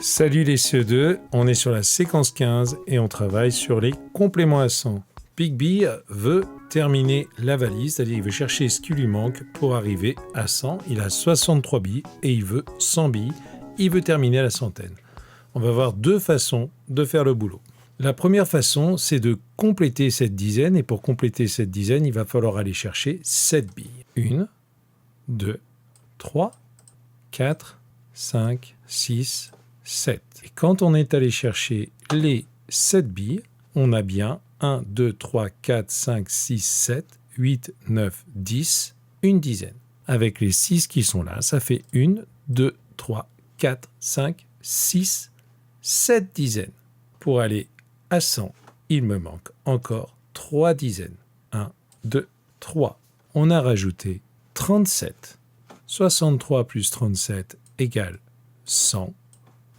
Salut les CE2, on est sur la séquence 15 et on travaille sur les compléments à 100. Big veut terminer la valise, c'est-à-dire il veut chercher ce qui lui manque pour arriver à 100. Il a 63 billes et il veut 100 billes. Il veut terminer à la centaine. On va voir deux façons de faire le boulot. La première façon, c'est de compléter cette dizaine et pour compléter cette dizaine, il va falloir aller chercher 7 billes. 1, 2, 3, 4, 5, 6, 7. Et quand on est allé chercher les 7 billes, on a bien 1, 2, 3, 4, 5, 6, 7, 8, 9, 10, une dizaine. Avec les 6 qui sont là, ça fait 1, 2, 3, 4, 5, 6, 7 dizaines. Pour aller à 100, il me manque encore 3 dizaines. 1, 2, 3. On a rajouté 37. 63 plus 37 égale 100.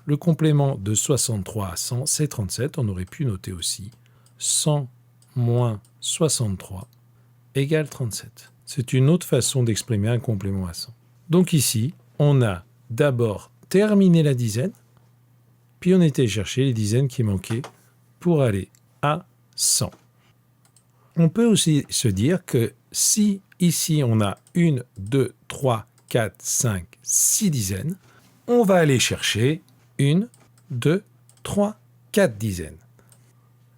Le complément de 63 à 100, c'est 37. On aurait pu noter aussi 100 moins 63 égale 37. C'est une autre façon d'exprimer un complément à 100. Donc ici, on a d'abord terminé la dizaine, puis on était chercher les dizaines qui manquaient pour aller à 100. On peut aussi se dire que si ici on a 1, 2, 3, 4, 5, 6 dizaines, on va aller chercher 1, 2, 3, 4 dizaines.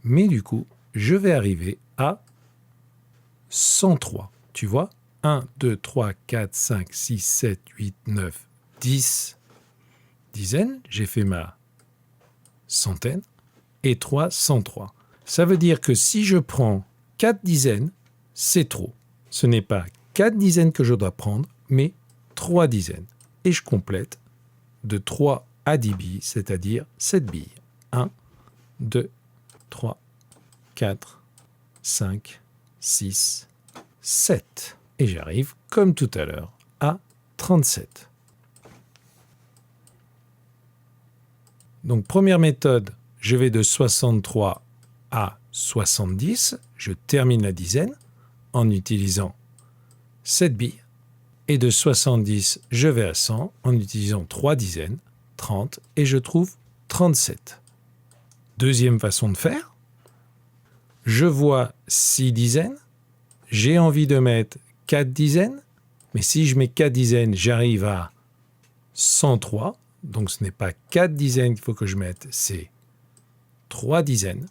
Mais du coup, je vais arriver à 103. Tu vois ? 1, 2, 3, 4, 5, 6, 7, 8, 9, 10 dizaines. J'ai fait ma centaine. Et 3, 103. Ça veut dire que si je prends 4 dizaines, c'est trop. Ce n'est pas 4 dizaines que je dois prendre, mais 3 dizaines. Et je complète de 3 à 10 billes, c'est-à-dire 7 billes. 1, 2, 3, 4, 5, 6, 7. Et j'arrive, comme tout à l'heure, à 37. Donc, première méthode, je vais de 63 à 70. Je termine la dizaine en utilisant 7 billes. Et de 70, je vais à 100 en utilisant 3 dizaines, 30, et je trouve 37. Deuxième façon de faire, je vois 6 dizaines, j'ai envie de mettre 4 dizaines, mais si je mets 4 dizaines, j'arrive à 103, donc ce n'est pas 4 dizaines qu'il faut que je mette, c'est 3 dizaines,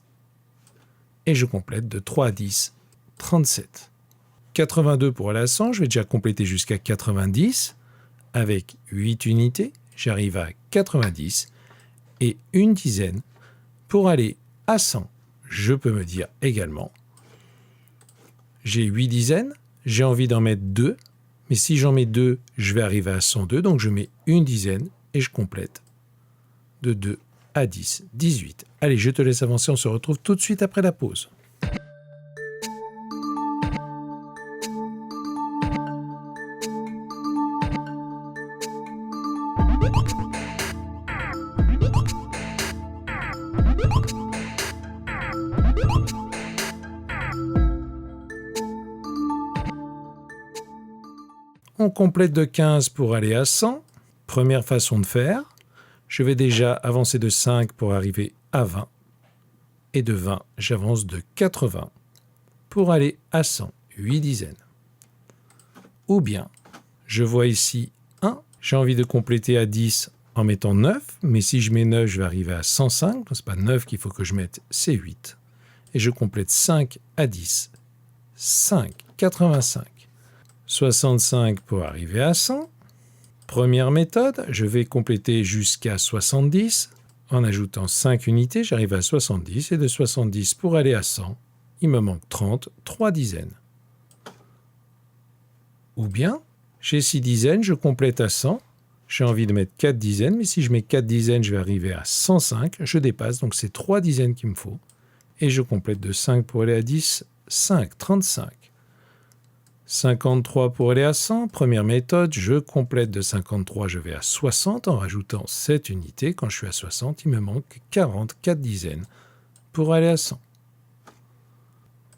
et je complète de 3 à 10, 37. 82 pour aller à 100, je vais déjà compléter jusqu'à 90. Avec 8 unités, j'arrive à 90 et une dizaine. Pour aller à 100, je peux me dire également, j'ai 8 dizaines, j'ai envie d'en mettre 2, mais si j'en mets 2, je vais arriver à 102, donc je mets une dizaine et je complète de 2 à 10, 18. Allez, je te laisse avancer, on se retrouve tout de suite après la pause. On complète de 15 pour aller à 100. Première façon de faire. Je vais déjà avancer de 5 pour arriver à 20. Et de 20, j'avance de 80 pour aller à 100, 8 dizaines. Ou bien, je vois ici 1. J'ai envie de compléter à 10 en mettant 9. Mais si je mets 9, je vais arriver à 105. Donc, ce n'est pas 9 qu'il faut que je mette, c'est 8. Et je complète 5 à 10. 5, 85. 65 pour arriver à 100. Première méthode, je vais compléter jusqu'à 70. En ajoutant 5 unités, j'arrive à 70. Et de 70 pour aller à 100, il me manque 30, 3 dizaines. Ou bien, j'ai 6 dizaines, je complète à 100. J'ai envie de mettre 4 dizaines, mais si je mets 4 dizaines, je vais arriver à 105. Je dépasse, donc c'est 3 dizaines qu'il me faut. Et je complète de 5 pour aller à 10, 5, 35. 53 pour aller à 100. Première méthode, je complète de 53, je vais à 60 en rajoutant 7 unités. Quand je suis à 60, il me manque 44 dizaines pour aller à 100.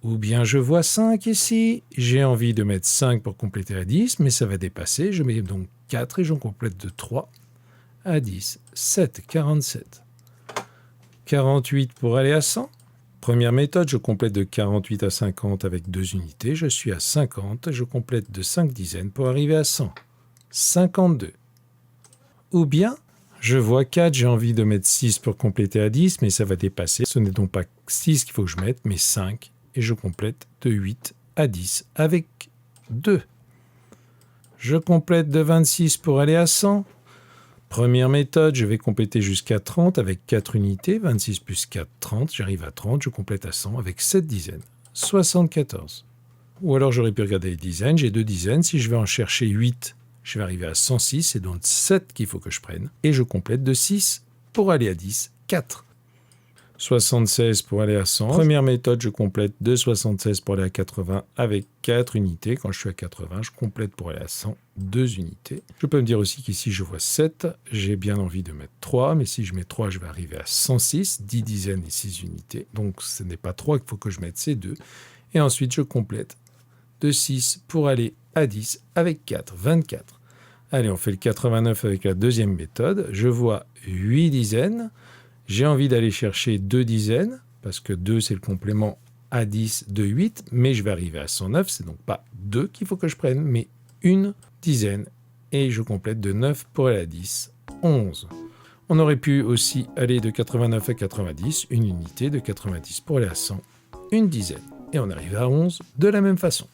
Ou bien je vois 5 ici, j'ai envie de mettre 5 pour compléter à 10, mais ça va dépasser. Je mets donc 4 et j'en complète de 3 à 10, 7, 47. 48 pour aller à 100. Première méthode, je complète de 48 à 50 avec 2 unités. Je suis à 50, je complète de 5 dizaines pour arriver à 100. 52. Ou bien, je vois 4, j'ai envie de mettre 6 pour compléter à 10, mais ça va dépasser. Ce n'est donc pas 6 qu'il faut que je mette, mais 5. Et je complète de 8 à 10 avec 2. Je complète de 26 pour aller à 100. Première méthode, je vais compléter jusqu'à 30 avec 4 unités. 26 plus 4, 30. J'arrive à 30, je complète à 100 avec 7 dizaines. 74. Ou alors j'aurais pu regarder les dizaines. J'ai 2 dizaines. Si je vais en chercher 8, je vais arriver à 106. C'est donc 7 qu'il faut que je prenne. Et je complète de 6 pour aller à 10, 4. 76 pour aller à 100. Première méthode, je complète de 76 pour aller à 80 avec 4 unités. Quand je suis à 80, je complète pour aller à 100, 2 unités. Je peux me dire aussi qu'ici, je vois 7. J'ai bien envie de mettre 3, mais si je mets 3, je vais arriver à 106, 10 dizaines et 6 unités. Donc, ce n'est pas 3 qu'il faut que je mette, c'est 2. Et ensuite, je complète de 6 pour aller à 10 avec 4, 24. Allez, on fait le 89 avec la deuxième méthode. Je vois 8 dizaines. J'ai envie d'aller chercher 2 dizaines, parce que 2, c'est le complément à 10 de 8, mais je vais arriver à 109, c'est donc pas 2 qu'il faut que je prenne, mais une dizaine, et je complète de 9 pour aller à 10, 11. On aurait pu aussi aller de 89 à 90, une unité, de 90 pour aller à 100, une dizaine, et on arrive à 11 de la même façon.